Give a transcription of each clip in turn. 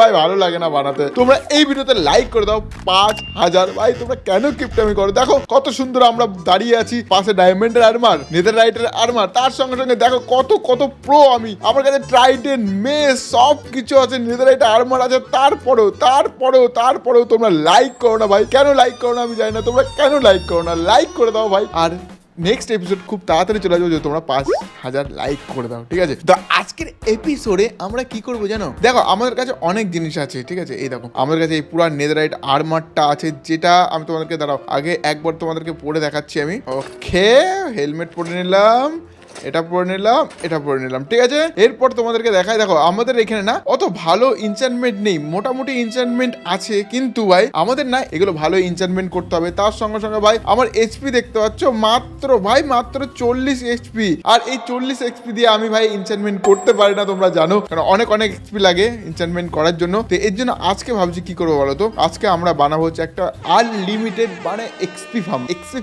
ভাই ভালো লাগে না বানাতে। তোমরা এই ভিডিওতে লাইক করে দাও 5000। ভাই তোমরা কেন কিপটামি করো? দেখো কত সুন্দর আমরা দাঁড়িয়ে আছি, পাশে ডায়মন্ডের আর্মার, নেদাররাইটের আর্মার, তার সঙ্গে সঙ্গে দেখো কত কত প্রো আমি, আমার কাছে ট্রাইডেন্ট মেস সব কিছু আছে, নেদাররাইট আর্মার আছে, তারপরেও তোমরা লাইক করো না ভাই। কেন লাইক করো না আমি জানি না, তোমরা কেন লাইক করো না? লাইক করে দাও ভাই। আর নেক্সট এপিসোড খুব তাড়াতাড়ি চলে যাবে, যে তোমরা 5000 লাইক করে দাও, ঠিক আছে? তো আজকের এপিসোডে আমরা কি করবো জানো? দেখো আমাদের কাছে অনেক জিনিস আছে, ঠিক আছে? এই দেখো আমাদের কাছে এই পুরো নেদাররাইট আর্মারটা আছে, যেটা আমি তোমাদেরকে দাঁড়াও আগে একবার তোমাদেরকে পরে দেখাচ্ছি আমি। ওকে, হেলমেট পরে নিলাম, এটা পরে নিলাম, ঠিক আছে? এরপর তোমাদেরকে দেখাই, দেখো আমাদের এখানে না অত ভালো ইনচান্টমেন্ট নেই, মোটামুটি ইনচান্টমেন্ট আছে, কিন্তু ভাই আমাদের না এগুলো ভালো ইনচান্টমেন্ট করতে হবে। তার সঙ্গে সঙ্গে ভাই আমার এইচপি দেখতে পাচ্ছ মাত্র 40 এইচপি, আর এই 40 এইচপি দিয়ে আমি ভাই ইনচান্টমেন্ট করতে পারি না, তোমরা জানো, কারণ অনেক এইচপি লাগে ইনচান্টমেন্ট করার জন্য। তো এর জন্য আজকে ভাবছি কি করবো বলো তো? আজকে আমরা বানাবো হচ্ছে একটা আনলিমিটেড মানে এক্সপি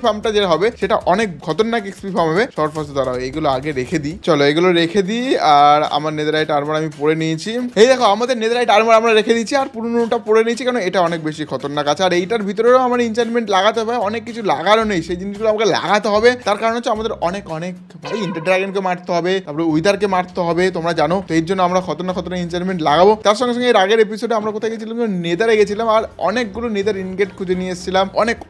ফার্মটা যেটা হবে সেটা অনেক খতরনাক এক্সপি ফার্ম হবে। শর্ট ফার্স্ট দাঁড়াও এগুলো আগে রেখে দিই, চলো এগুলো রেখে দিই। আর আমার নেদাররাইট আর্মার আমি পরে নিয়েছি, এই দেখো আমাদের নেদাররাইট আর্মার আমরা রেখে দিচ্ছি, আর পুরোনোটা পরে নিয়েছি, কারণ এটা অনেক বেশি খতরনাক আছে। আর এইটার ভিতরেও আমার ইনচান্টমেন্ট লাগাতে হবে, অনেক কিছু লাগানো নেই, সেই জিনিসগুলো আমাকে লাগাতে হবে। তার কারণ হচ্ছে আমাদের অনেক ভাই ইন্টার ড্রাগনকে মারতে হবে, তারপরে উইদারকে মারতে হবে, তোমরা জানো। তো এর জন্য আমরা খতরনাক ইনচান্টমেন্ট লাগাবো। তার সঙ্গে সঙ্গে এর আগের এপিসোডে আমরা কোথায় গেছিলাম? নেদারে গেছিলাম, আর অনেকগুলো নেদার ইনগেট খুঁজে নিয়ে এসেছিলাম,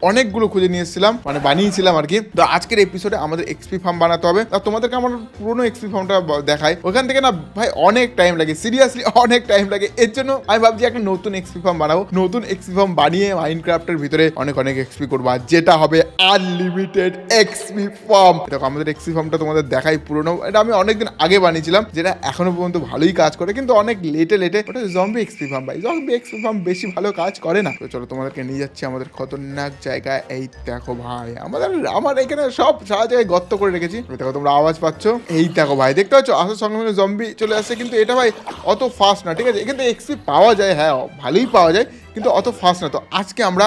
অনেকগুলো খুঁজে নিয়ে এসেছিলাম, মানে বানিয়েছিলাম আর কি। তো আজকের এপিসোডে আমাদের এক্সপি ফার্ম বানাতে হবে। আর তোমাদেরকে আমার পুরোনো এক্সপি ফার্মটা দেখাই, ওখান থেকে না ভাই অনেক টাইম লাগে, সিরিয়াসলি অনেক টাইম লাগে। এর জন্য আমি ভাবছি একটা নতুন এক্সপি ফার্ম বানাবো, নতুন এক্সপি ফার্ম বানিয়ে মাইনক্রাফটের ভিতরে অনেক এক্সপি করবো, আর যেটা হবে আনলিমিটেড এক্সপি ফার্ম। দেখো আমাদের এক্সপি ফার্মটা তোমাদের দেখাই, পুরোনো, এটা আমি অনেকদিন আগে বানিয়েছিলাম, যেটা এখনো পর্যন্ত ভালোই কাজ করে, কিন্তু অনেক লেটে ওটা জম্বি এক্সপি ফার্ম। ভাই জম্বি এক্সপি ফার্ম বেশি ভালো কাজ করে না। তো চলো তোমাদেরকে নিয়ে যাচ্ছি আমাদের খতরনাক জায়গায়। এই দেখো ভাই আমার এখানে সব সারা জায়গায় গর্ত করে রেখেছি, দেখো তোমরা আওয়াজ পাচ্ছ, এই দেখো ভাই দেখতে পাচ্ছ আসার সঙ্গে সঙ্গে জম্বি চলে আসছে, কিন্তু এটা ভাই অত ফাস্ট না, ঠিক আছে? এখান থেকে এক্সপি পাওয়া যায়, হ্যাঁ ভালোই পাওয়া যায়, কিন্তু অত ফাস্ট না। তো আজকে আমরা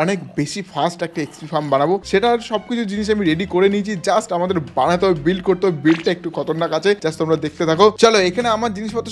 অনেক বেশি ফাস্ট একটা এক্সপি ফার্ম বানাবো, সেটার সবকিছু জিনিস আমি রেডি করে নিয়েছি, জাস্ট আমাদের বানাতে হবে, বিল্ড করতে হবে। বিল্ডটা একটু খতরনাক আছে, জাস্ট তোমরা দেখতে থাকো। চলো এখানে আমার জিনিসপত্র